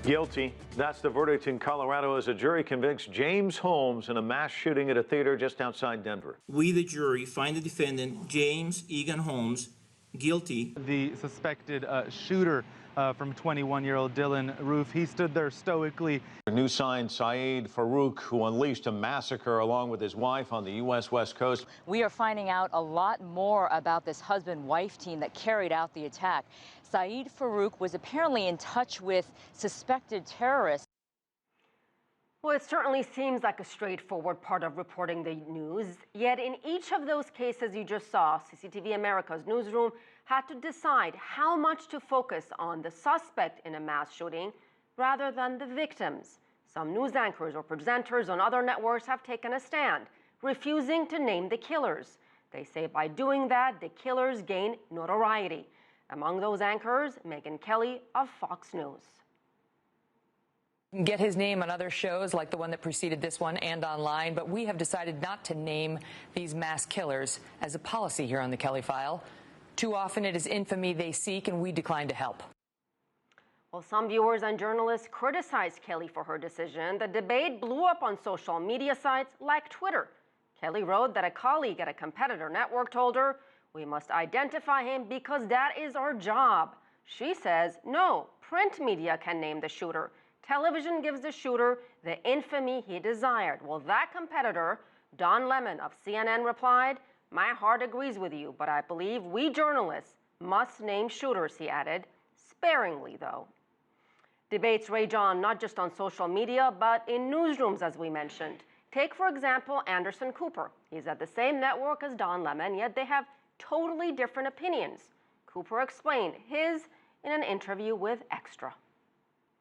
Guilty. That's the verdict in Colorado as a jury convicts James Holmes in a mass shooting at a theater just outside Denver. We, the jury, find the defendant, James Egan Holmes, guilty. The suspected shooter from 21-year-old Dylan Roof, he stood there stoically. New sign, Saeed Farouk, who unleashed a massacre along with his wife on the U.S. West Coast. We are finding out a lot more about this husband-wife team that carried out the attack. Saeed Farouk was apparently in touch with suspected terrorists. Well, it certainly seems like a straightforward part of reporting the news. Yet in each of those cases you just saw, CCTV America's newsroom had to decide how much to focus on the suspect in a mass shooting rather than the victims. Some news anchors or presenters on other networks have taken a stand, refusing to name the killers. They say by doing that, the killers gain notoriety. Among those anchors, Megyn Kelly of Fox News. Get his name on other shows like the one that preceded this one and online, but we have decided not to name these mass killers as a policy here on the Kelly File. Too often it is infamy they seek, and we decline to help. Well, some viewers and journalists criticized Kelly for her decision. The debate blew up on social media sites like Twitter. Kelly wrote that a colleague at a competitor network told her, "We must identify him because that is our job." She says, no, print media can name the shooter. Television gives the shooter the infamy he desired. Well, that competitor, Don Lemon of CNN, replied, "My heart agrees with you, but I believe we journalists must name shooters," he added, sparingly though. Debates rage on not just on social media, but in newsrooms, as we mentioned. Take, for example, Anderson Cooper. He's at the same network as Don Lemon, yet they have totally different opinions. Cooper explained his in an interview with Extra.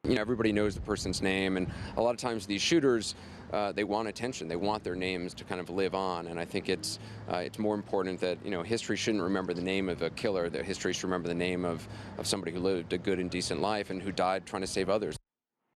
You know, everybody knows the person's name, and a lot of times these shooters, they want attention. They want their names to kind of live on, and I think it's more important that, you know, history shouldn't remember the name of a killer. That history should remember the name of somebody who lived a good and decent life and who died trying to save others.